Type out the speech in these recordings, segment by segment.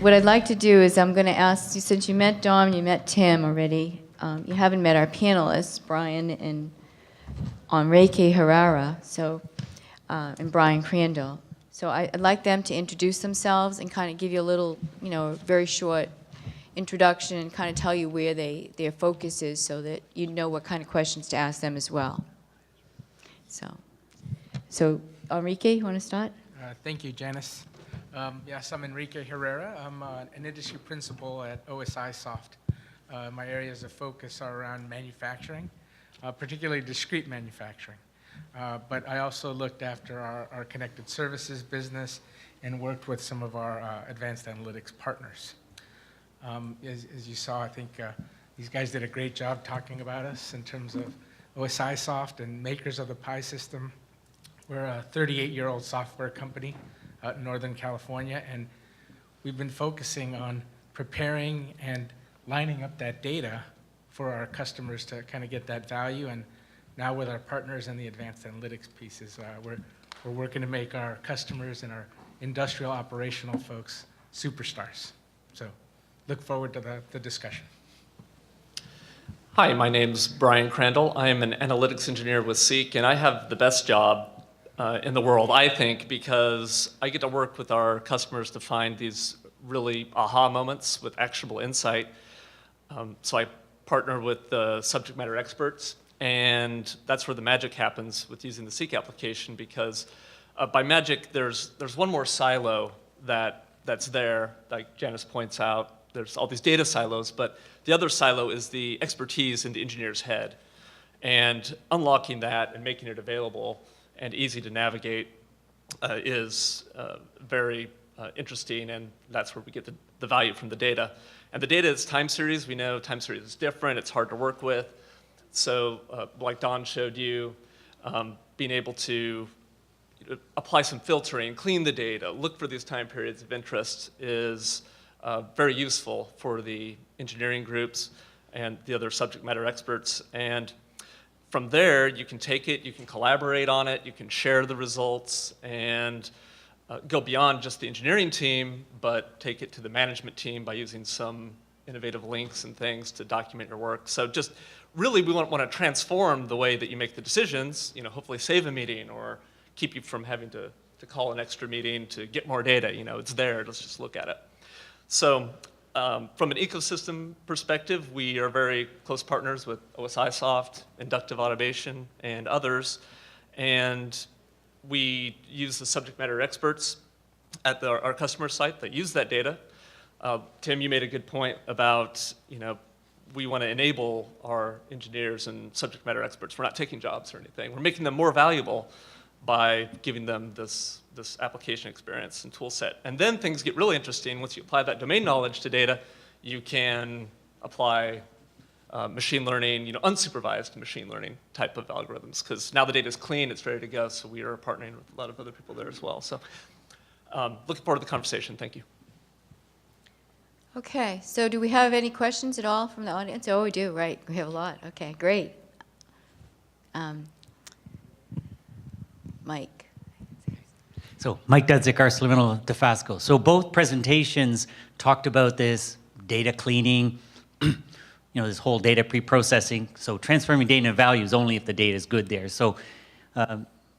what I'd like to do is I'm going to ask you, since you met Dom, you met Tim already, you haven't met our panelists, Brian and Enrique Herrera, and Brian Crandall. So I'd like them to introduce themselves and kind of give you a little, very short introduction and kind of tell you where their focus is so that you know what kind of questions to ask them as well. So Enrique, you want to start? Thank you, Janice. Yes, I'm Enrique Herrera. I'm an industry principal at OSI Soft. My areas of focus are around manufacturing, particularly discrete manufacturing. But I also looked after our connected services business and worked with some of our advanced analytics partners. As you saw, I think these guys did a great job talking about us in terms of OSI Soft and makers of the Pi system. We're a 38-year-old software company out in Northern California, and we've been focusing on preparing and lining up that data for our customers to kind of get that value. And now with our partners in the advanced analytics pieces, we're working to make our customers and our industrial operational folks superstars. So look forward to the discussion. Hi, my name's Brian Crandall. I am an analytics engineer with Seek, and I have the best job in the world, I think, because I get to work with our customers to find these really aha moments with actionable insight. So I partner with the subject matter experts, and that's where the magic happens with using the Seek application, because by magic, there's one more silo that's there, like Janice points out. There's all these data silos, but the other silo is the expertise in the engineer's head. And unlocking that and making it available and easy to navigate is very interesting, and that's where we get the value from the data. And the data is time series. We know time series is different. It's hard to work with. So like Don showed you, being able to apply some filtering, clean the data, look for these time periods of interest is very useful for the engineering groups and the other subject matter experts. And from there, you can take it, you can collaborate on it, you can share the results, and go beyond just the engineering team, but take it to the management team by using some innovative links and things to document your work. So just really, we want to transform the way that you make the decisions, hopefully save a meeting or keep you from having to call an extra meeting to get more data. It's there, let's just look at it. So from an ecosystem perspective, we are very close partners with OSI Soft, Inductive Automation, and others. And we use the subject matter experts at our customer site that use that data. Tim, you made a good point about, we want to enable our engineers and subject matter experts. We're not taking jobs or anything. We're making them more valuable by giving them this application experience and tool set. And then things get really interesting. Once you apply that domain knowledge to data, you can apply machine learning, unsupervised machine learning type of algorithms, because now the data is clean, it's ready to go, so we are partnering with a lot of other people there as well. So looking forward to the conversation. Thank you. Okay, so do we have any questions at all from the audience? Oh, we do, right. We have a lot. Okay, great. Mike. So Mike Dudzik, ArcelorMittal Dofasco. So both presentations talked about this data cleaning, this whole data pre-processing. So transforming data into value is only if the data is good there. So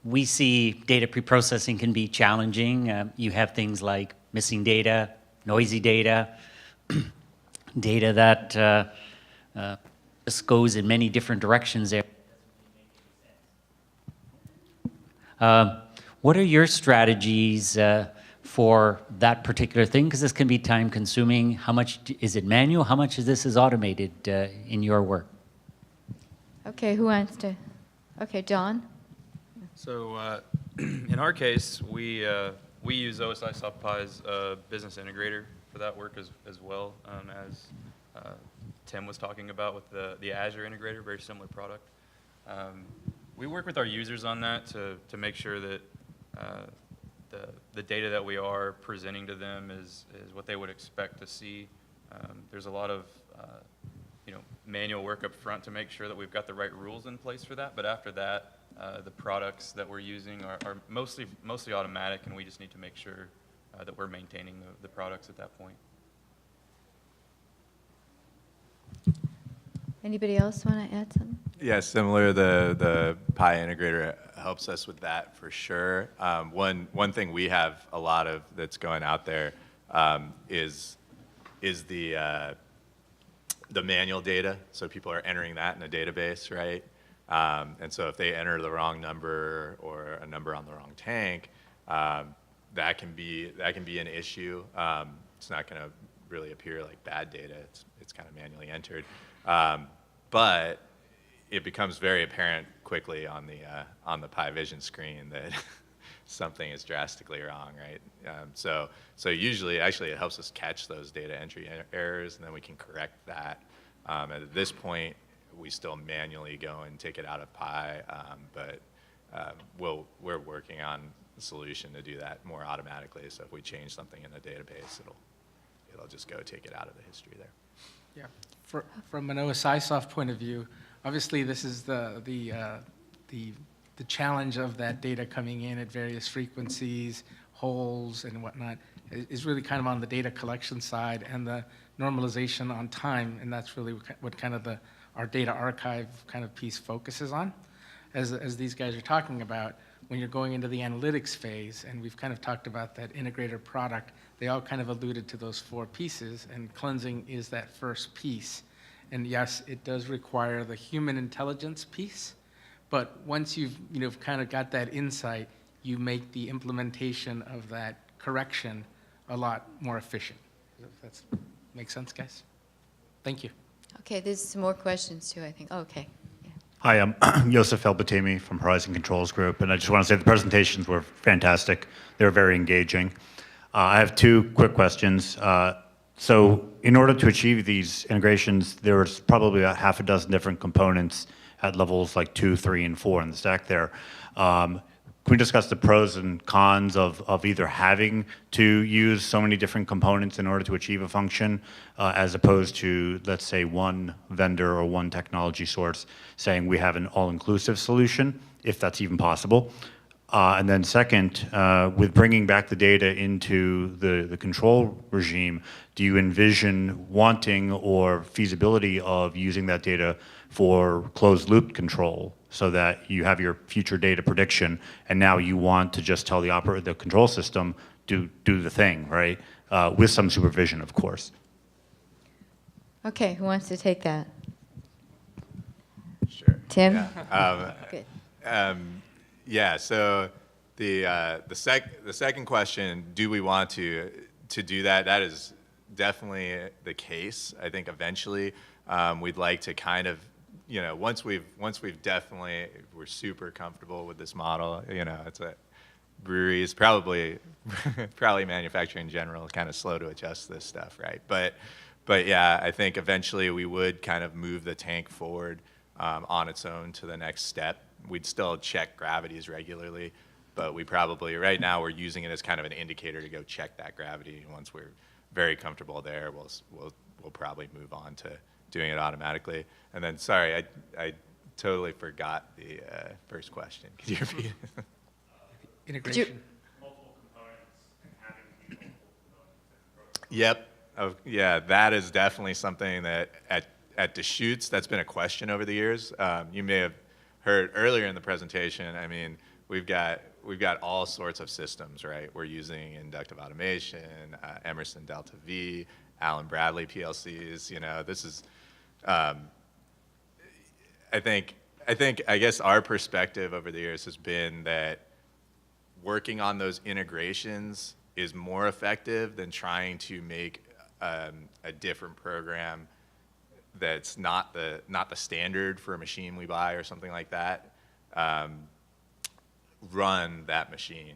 we see data pre-processing can be challenging. You have things like missing data, noisy data, data that just goes in many different directions there. What are your strategies for that particular thing? Because this can be time consuming. How much is it manual? How much of this is automated in your work? Okay, who wants to? Okay, John. So in our case, we use OSI SoftPi's business integrator for that work as well, as Tim was talking about with the Azure integrator, very similar product. We work with our users on that to make sure that the data that we are presenting to them is what they would expect to see. There's a lot of manual work up front to make sure that we've got the right rules in place for that. But after that, the products that we're using are mostly automatic, and we just need to make sure that we're maintaining the products at that point. Anybody else want to add something? Yeah, similar. The Pi integrator helps us with that for sure. One thing we have a lot of that's going out there is the manual data. So people are entering that in a database, right? And so if they enter the wrong number or a number on the wrong tank, that can be an issue. It's not going to really appear like bad data. It's kind of manually entered. But it becomes very apparent quickly on the Pi Vision screen that something is drastically wrong, right? So usually, actually, it helps us catch those data entry errors, and then we can correct that. At this point, we still manually go and take it out of Pi, but we're working on a solution to do that more automatically. So if we change something in the database, it'll just go take it out of the history there. Yeah, from an OSI soft point of view, obviously this is the challenge of that data coming in at various frequencies, holes and whatnot, is really kind of on the data collection side and the normalization on time, and that's really what kind of our data archive kind of piece focuses on. As these guys are talking about, when you're going into the analytics phase, and we've kind of talked about that integrator product, they all kind of alluded to those 4 pieces, and cleansing is that first piece. And yes, it does require the human intelligence piece, but once you've kind of got that insight, you make the implementation of that correction a lot more efficient. Does that make sense, guys? Thank you. Okay, there's some more questions too, I think. Oh, okay. Yeah. Hi, I'm Yosef El-Batimi from Horizon Controls Group, and I just want to say the presentations were fantastic. They were very engaging. I have 2 quick questions. So in order to achieve these integrations, there was probably about half a dozen different components at levels like 2, 3, and 4 in the stack there. Can we discuss the pros and cons of either having to use so many different components in order to achieve a function, as opposed to, let's say, one vendor or one technology source saying we have an all-inclusive solution, if that's even possible? And then second, with bringing back the data into the control regime, do you envision wanting or feasibility of using that data for closed loop control so that you have your future data prediction and now you want to just tell the control system do the thing, right? With some supervision, of course. Okay, who wants to take that? Sure. Tim? Yeah. Good. Yeah. So the second question, do we want to do that? That is definitely the case. I think eventually we'd like to kind of, once we've definitely, we're super comfortable with this model. It's a breweries, probably manufacturing in general, kind of slow to adjust this stuff, right? But yeah, I think eventually we would kind of move the tank forward on its own to the next step. We'd still check gravities regularly, but we probably, right now we're using it as kind of an indicator to go check that gravity. And once we're very comfortable there, we'll probably move on to doing it automatically. And then, sorry, I totally forgot the first question. Could you repeat it? Integration. Yep. Yeah, that is definitely something that at Deschutes, that's been a question over the years. You may have heard earlier in the presentation, I mean, we've got all sorts of systems, right? We're using inductive automation, Emerson Delta V, Allen Bradley PLCs. This is, I guess our perspective over the years has been that working on those integrations is more effective than trying to make a different program that's not the standard for a machine we buy or something like that. Run that machine.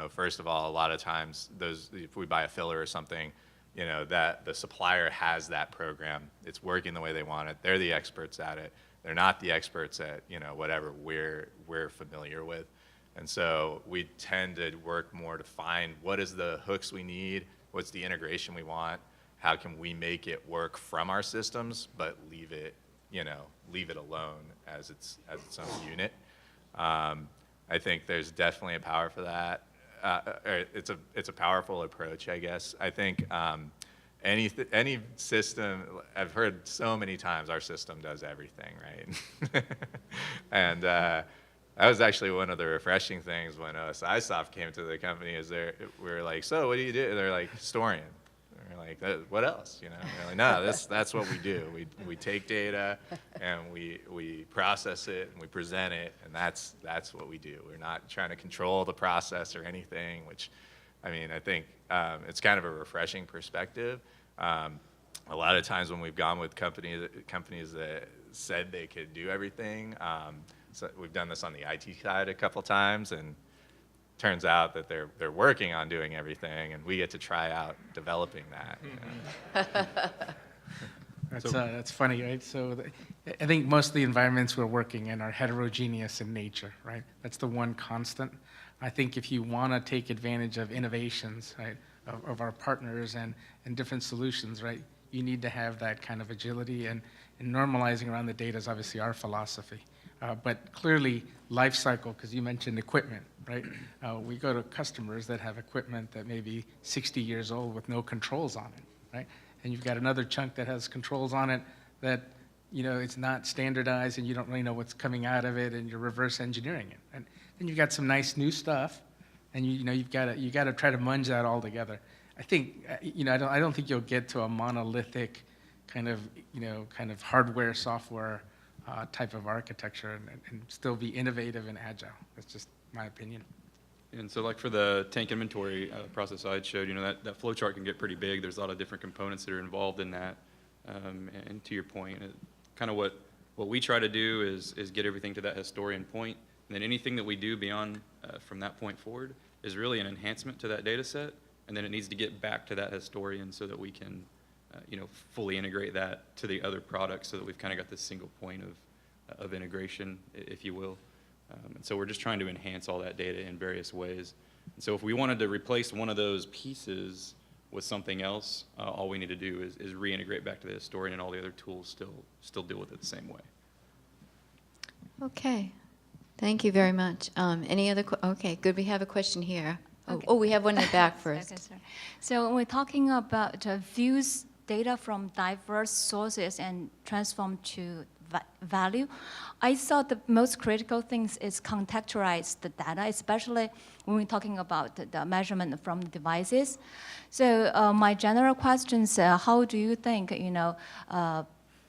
First of all, a lot of times if we buy a filler or something, that the supplier has that program. It's working the way they want it. They're the experts at it. They're not the experts at whatever we're familiar with. And so we tend to work more to find what is the hooks we need, what's the integration we want, how can we make it work from our systems, but leave it alone as its own unit. I think there's definitely a power for that. It's a powerful approach, I guess. I think any system, I've heard so many times our system does everything, right? And that was actually one of the refreshing things when OSIsoft came to the company. We were like, so what do you do? They're like, historian. We're like, what else? You know? They're like, no, that's what we do. We take data and we process it and we present it, and that's what we do. We're not trying to control the process or anything, which, I mean, I think it's kind of a refreshing perspective. A lot of times when we've gone with companies that said they could do everything, so we've done this on the IT side a couple times, and turns out that they're working on doing everything, and we get to try out developing that. You know? That's funny, right? So I think most of the environments we're working in are heterogeneous in nature, right? That's the one constant. I think if you want to take advantage of innovations, right, of our partners and different solutions, right, you need to have that kind of agility, and normalizing around the data is obviously our philosophy. But clearly, life cycle, because you mentioned equipment, right? We go to customers that have equipment that may be 60 years old with no controls on it, right? And you've got another chunk that has controls on it that, you know, it's not standardized and you don't really know what's coming out of it, and you're reverse engineering it. And then you've got some nice new stuff, and you've got to try to munge that all together. I think, you know, I don't think you'll get to a monolithic kind of hardware, software type of architecture and still be innovative and agile. That's just my opinion. And so like for the tank inventory process I had showed, you know, that flow chart can get pretty big. There's a lot of different components that are involved in that. And to your point, kind of what we try to do is get everything to that historian point. And then anything that we do beyond from that point forward is really an enhancement to that data set. And then it needs to get back to that historian so that we can, you know, fully integrate that to the other products, so that we've kind of got this single point of integration, if you will. And so we're just trying to enhance all that data in various ways. And so if we wanted to replace one of those pieces with something else, all we need to do is reintegrate back to the historian, and all the other tools still deal with it the same way. Okay. Thank you very much. Any other? Okay, good. We have a question here. Okay. Oh, we have one in the back first. Okay, sorry. So when we're talking about views data from diverse sources and transform to value, I thought the most critical things is contextualize the data, especially when we're talking about the measurement from the devices. So my general question is, how do you think, you know,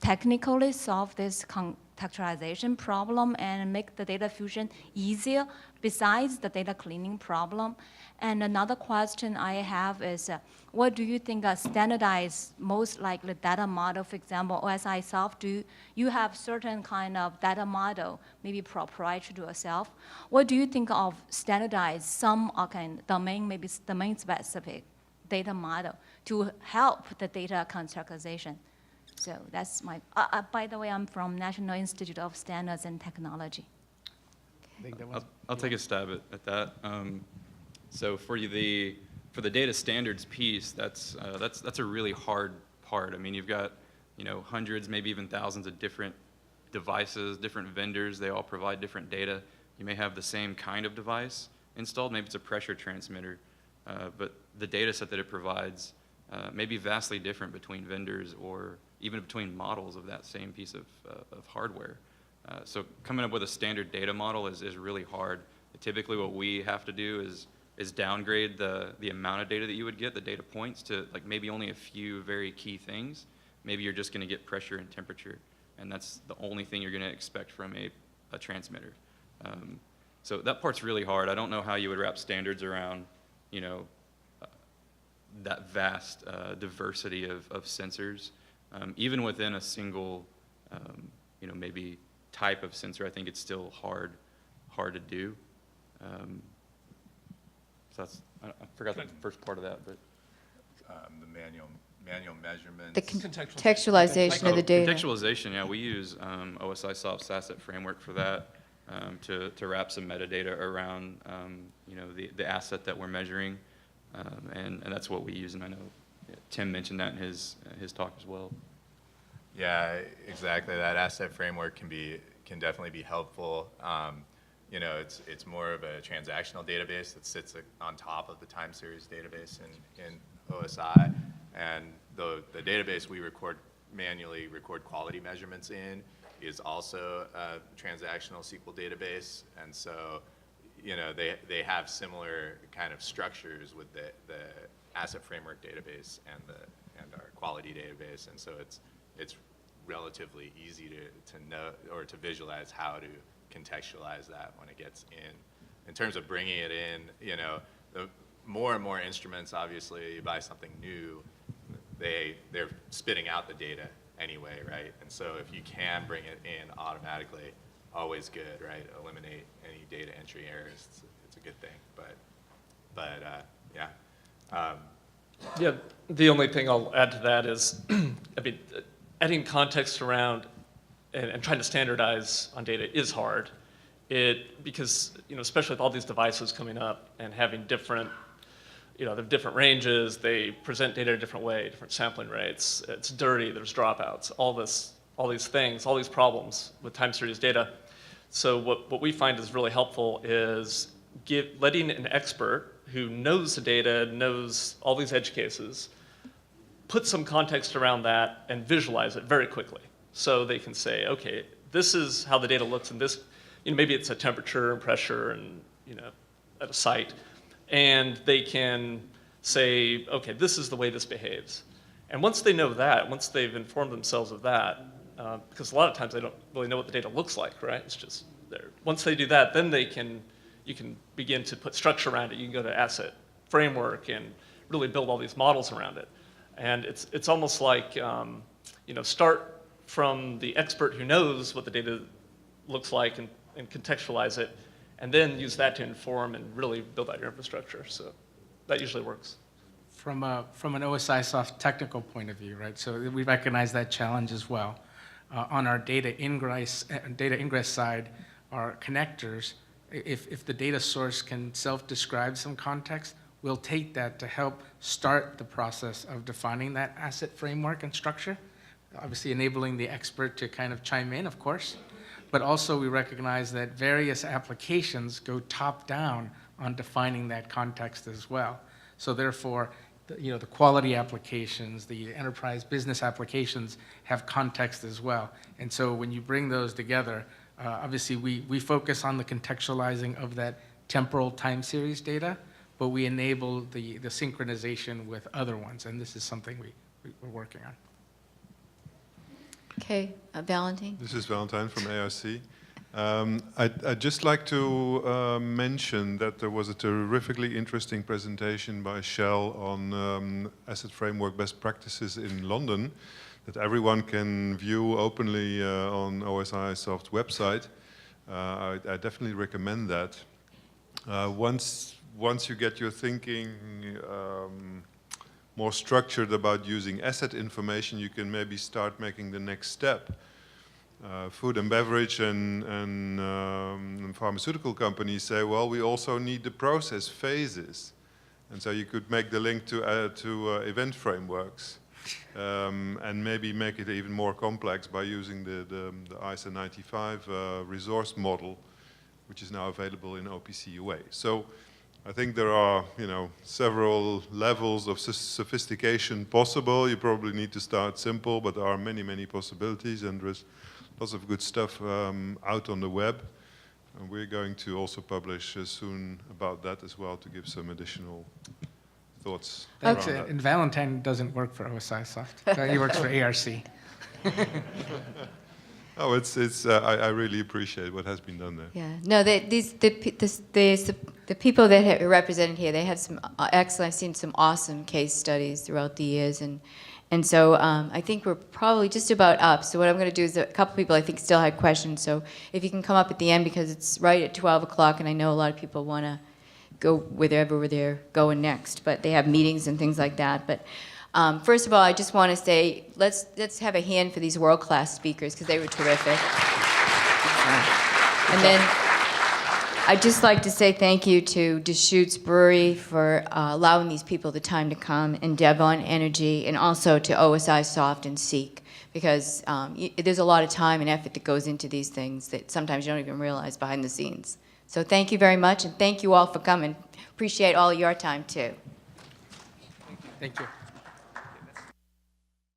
technically solve this contextualization problem and make the data fusion easier besides the data cleaning problem? And another question I have is, what do you think a standardized, most likely data model, for example, OSIsoft, do you have certain kind of data model, maybe proprietary to yourself? What do you think of standardized, some kind of domain, maybe domain-specific data model to help the data contextualization? So that's my, by the way, I'm from National Institute of Standards and Technology. I think that was, I'll take a stab at that. So for the data standards piece, that's a really hard part. I mean, you've got, you know, hundreds, maybe even thousands of different devices, different vendors. They all provide different data. You may have the same kind of device installed. Maybe it's a pressure transmitter, but the data set that it provides may be vastly different between vendors, or even between models of that same piece of hardware. So coming up with a standard data model is really hard. Typically what we have to do is downgrade the amount of data that you would get, the data points, to like maybe only a few very key things. Maybe you're just going to get pressure and temperature, and that's the only thing you're going to expect from a transmitter. So that part's really hard. I don't know how you would wrap standards around, you know, that vast diversity of sensors. Even within a single, you know, maybe type of sensor, I think it's still hard to do. So that's, I forgot the first part of that, but. the manual measurements. The contextualization of the data. Contextualization, yeah, we use OSIsoft's asset framework for that, to wrap some metadata around, you know, the asset that we're measuring, and that's what we use, and I know Tim mentioned that in his talk as well. Yeah, exactly. That asset framework can definitely be helpful. You know, it's more of a transactional database that sits on top of the time series database in OSI, and the database we manually record quality measurements in is also a transactional SQL database, and so they have similar kind of structures with the asset framework database and our quality database, and so it's relatively easy to know or to visualize how to contextualize that when it gets in. In terms of bringing it in, the more and more instruments, obviously, you buy something new, they're spitting out the data anyway, right? And so if you can bring it in automatically, always good, right? Eliminate any data entry errors. It's a good thing, but yeah. Yeah, the only thing I'll add to that is, I mean, adding context around and trying to standardize on data is hard. Because, especially with all these devices coming up and having different, they have different ranges, they present data a different way, different sampling rates, it's dirty, there's dropouts, all these things, all these problems with time series data. So what we find is really helpful is letting an expert who knows the data, knows all these edge cases, put some context around that and visualize it very quickly. So they can say, okay, this is how the data looks in this, maybe it's a temperature and pressure and, at a site. And they can say, okay, this is the way this behaves. And once they know that, once they've informed themselves of that, because a lot of times they don't really know what the data looks like, right? It's just there. Once they do that, then you can begin to put structure around it. You can go to asset framework and really build all these models around it. And it's almost like, start from the expert who knows what the data looks like and contextualize it, and then use that to inform and really build out your infrastructure. So that usually works. From an OSIsoft technical point of view, right? So we recognize that challenge as well. On our data ingress side, our connectors, if the data source can self-describe some context, we'll take that to help start the process of defining that asset framework and structure, obviously enabling the expert to kind of chime in, of course. But also we recognize that various applications go top-down on defining that context as well. So therefore, the quality applications, the enterprise business applications have context as well. And so when you bring those together, obviously we focus on the contextualizing of that temporal time series data, but we enable the synchronization with other ones, and this is something we're working on. Okay, Valentine? This is Valentine from ARC. I'd just like to mention that there was a terrifically interesting presentation by Shell on asset framework best practices in London that everyone can view openly on OSIsoft's website. I definitely recommend that. Once you get your thinking more structured about using asset information, you can maybe start making the next step. Food and beverage and pharmaceutical companies say, well, we also need the process phases. And so you could make the link to event frameworks and maybe make it even more complex by using the ISA 95 resource model, which is now available in OPC UA. So I think there are, several levels of sophistication possible. You probably need to start simple, but there are many, many possibilities, and there's lots of good stuff out on the web. And we're going to also publish soon about that as well to give some additional thoughts. Thanks. around that. And Valentine doesn't work for OSIsoft. He works for ARC. Oh, I really appreciate what has been done there. Yeah, no, the people that are represented here, they have some excellent, I've seen some awesome case studies throughout the years, and so I think we're probably just about up. So what I'm going to do is a couple people I think still had questions, so if you can come up at the end because it's right at 12 o'clock, and I know a lot of people want to go wherever they're going next, but they have meetings and things like that. But first of all, I just want to say, let's have a hand for these world-class speakers because they were terrific. And then I'd just like to say thank you to Deschutes Brewery for allowing these people the time to come, and Devon Energy, and also to OSIsoft and Seek, because there's a lot of time and effort that goes into these things that sometimes you don't even realize behind the scenes. So thank you very much, and thank you all for coming. Appreciate all your time, too. Thank you.